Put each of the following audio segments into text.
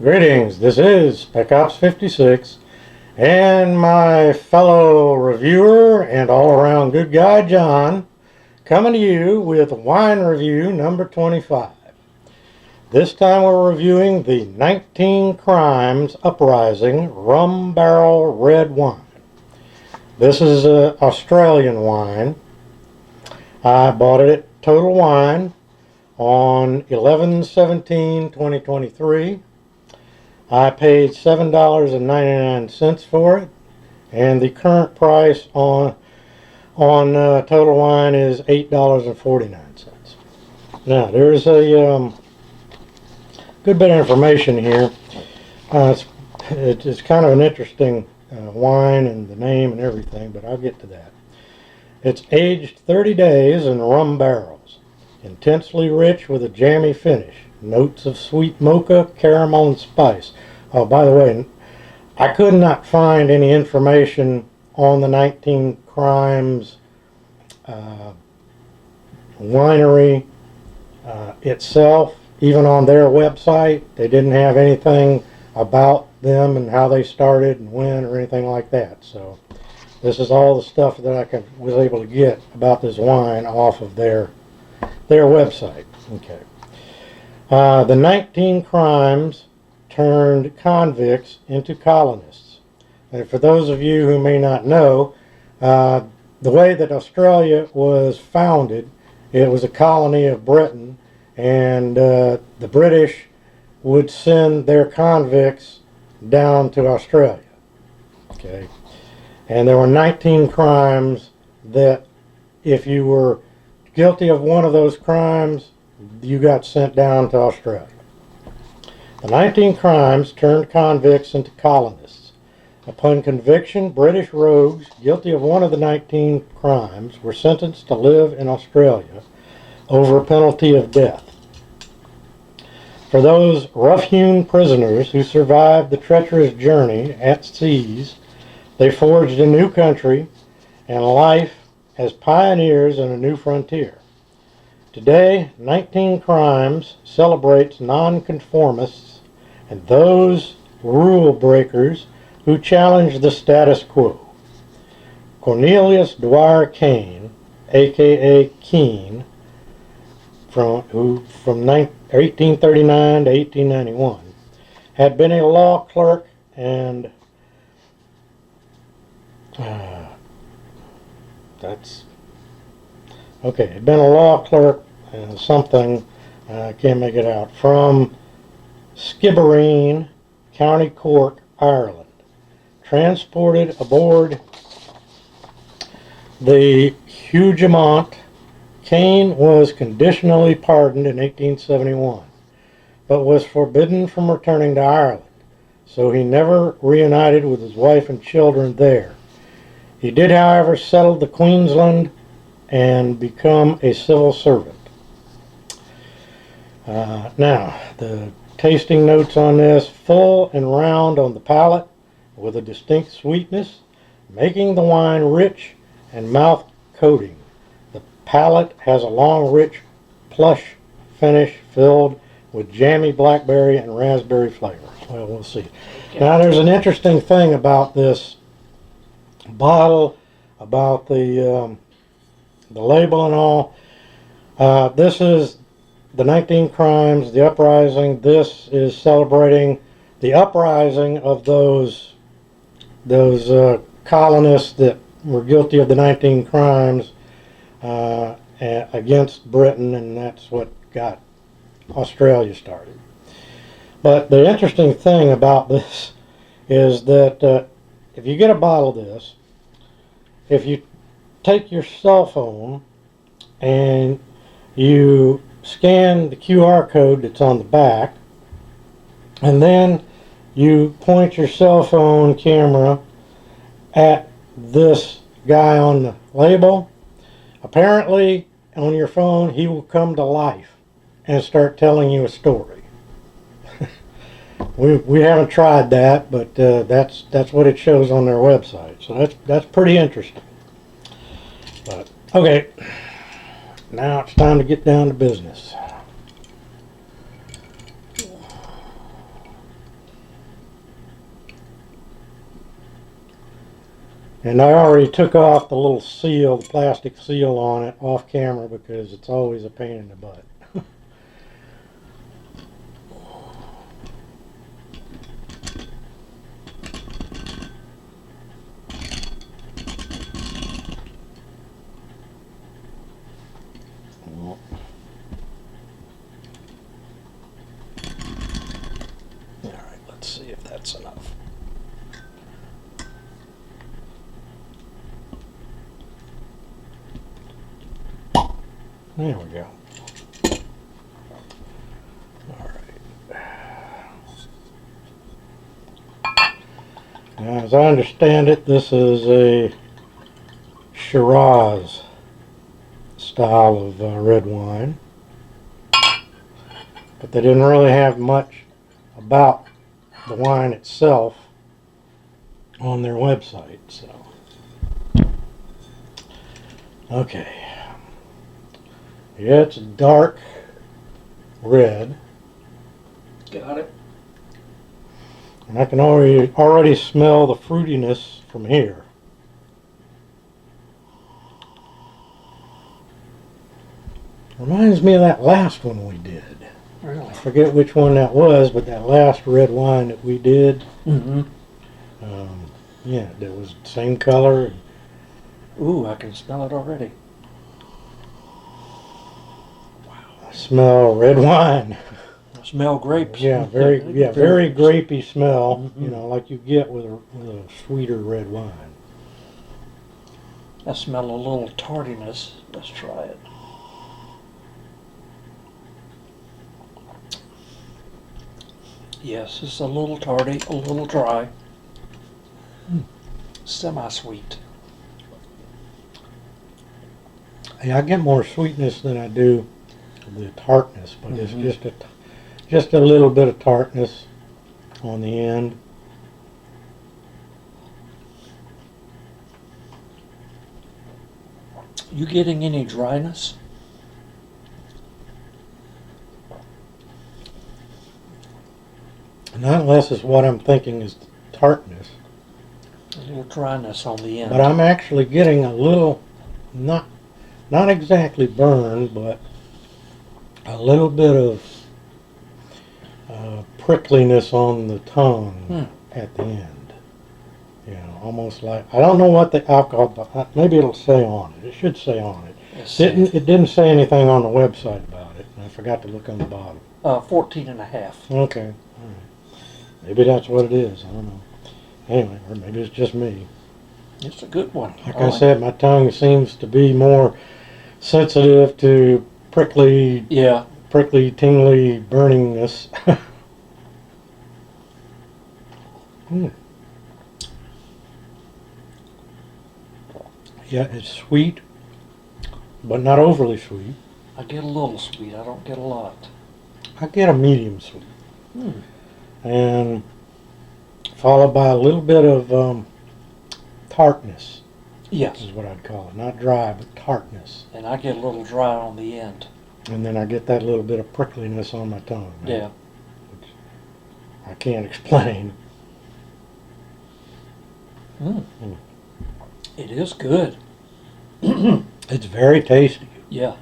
Greetings, this is Spec Ops 56 and my fellow reviewer and all-around good guy John coming to you with wine review number 25. This time we're reviewing the 19 Crimes Uprising Rum Barrel Red Wine. This is an Australian wine. I bought it at Total Wine on 11/17/2023. I paid $7.99 for it, and the current price on Total Wine is $8.49. Now, there's a good bit of information here. It's kind of an interesting wine and the name and everything, but I'll get to that. It's aged 30 days in rum barrels, intensely rich with a jammy finish. Notes of sweet mocha, caramel, and spice. Oh, by the way, I could not find any information on the 19 Crimes winery itself. Even on their website, they didn't have anything about them and how they started and when or anything like that. So this is all the stuff that I was able to get about this wine off of their website. Okay. The 19 Crimes turned convicts into colonists. And for those of you who may not know, the way that Australia was founded, it was a colony of Britain, and the British would send their convicts down to Australia. Okay. And there were 19 crimes that if you were guilty of one of those crimes, you got sent down to Australia. The 19 Crimes turned convicts into colonists. Upon conviction, British rogues guilty of one of the 19 crimes were sentenced to live in Australia over a penalty of death. For those rough-hewn prisoners who survived the treacherous journey at seas, they forged a new country and life as pioneers in a new frontier. Today, 19 Crimes celebrates nonconformists and those rule breakers who challenge the status quo. Cornelius Dwyer Kane, aka Keene, from 1839 to 1891, had been a law clerk and had been a law clerk and something, I can't make it out, from Skibbereen, County Cork, Ireland. Transported aboard the Hougoumont, Kane was conditionally pardoned in 1871, but was forbidden from returning to Ireland, so he never reunited with his wife and children there. He did, however, settle the Queensland and become a civil servant. Now, the tasting notes on this: full and round on the palate with a distinct sweetness, making the wine rich and mouth-coating. The palate has a long, rich, plush finish filled with jammy blackberry and raspberry flavors. Well, we'll see. Now, there's an interesting thing about this bottle, about the label and all. This is the 19 Crimes, the Uprising. This is celebrating the uprising of those colonists that were guilty of the 19 Crimes against Britain, and that's what got Australia started. But the interesting thing about this is that if you get a bottle of this, if you take your cell phone and you scan the QR code that's on the back, and then you point your cell phone camera at this guy on the label, apparently on your phone he will come to life and start telling you a story. We haven't tried that, but that's what it shows on their website. So that's pretty interesting. But okay, now it's time to get down to business. And I already took off the little seal, the plastic seal on it off camera because it's always a pain in the butt. Alright, let's see if that's enough. There we go. Alright. Now, as I understand it, this is a Shiraz style of red wine. But they didn't really have much about the wine itself on their website, so. Okay. Yeah, it's a dark red. Got it. And I can already smell the fruitiness from here. Reminds me of that last one we did. Really? I forget which one that was, but that last red wine that we did. Mm-hmm. Yeah, it was the same color. Ooh, I can smell it already. I smell red wine. I smell grapes. Yeah, very grapey smell. Mm-hmm. You know, like you get with a sweeter red wine. I smell a little tardiness. Let's try it. Yes, it's a little tardy, a little dry. Semi-sweet. Yeah, I get more sweetness than I do the tartness, but it's just a little bit of tartness on the end. You getting any dryness? Not unless it's what I'm thinking is tartness. A little dryness on the end. But I'm actually getting a little, not exactly burned, but a little bit of prickliness on the tongue at the end. You know, almost like, I don't know what the alcohol, but maybe it'll say on it. It should say on it. It didn't say anything on the website about it, and I forgot to look on the bottom. 14 and a half. Okay, all right. Maybe that's what it is. I don't know. Anyway, or maybe it's just me. It's a good one. Like I said, my tongue seems to be more sensitive to prickly, tingly burningness. Yeah, it's sweet, but not overly sweet. I get a little sweet. I don't get a lot. I get a medium sweet. And followed by a little bit of tartness. Yes. Is what I'd call it. Not dry, but tartness. And I get a little dry on the end. And then I get that little bit of prickliness on my tongue. Right? Yeah. Which I can't explain. It is good. It's very tasty. Yeah.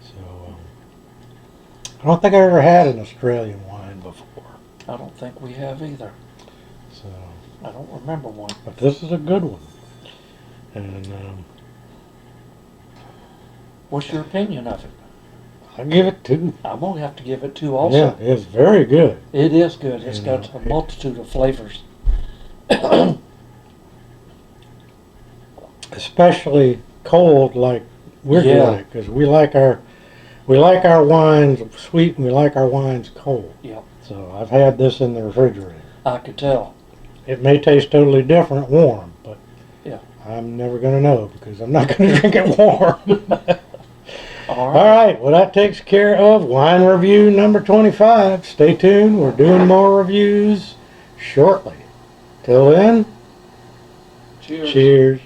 So, I don't think I ever had an Australian wine before. I don't think we have either. So, I don't remember one. but this is a good one. And What's your opinion of it? I'll give it 2. I'm going to have to give it 2 also. Yeah, it's very good. It is good. It's You got know, a multitude of flavors. Especially cold, like we're doing it, because we like our wines sweet and we like our wines cold. Yep. So I've had this in the refrigerator. I could tell. It may taste totally different warm, but Yeah. I'm never going to know because I'm not going to drink it warm. All All right. right, well that takes care of wine review number 25. Stay tuned, we're doing more reviews shortly. Till then, Cheers. cheers.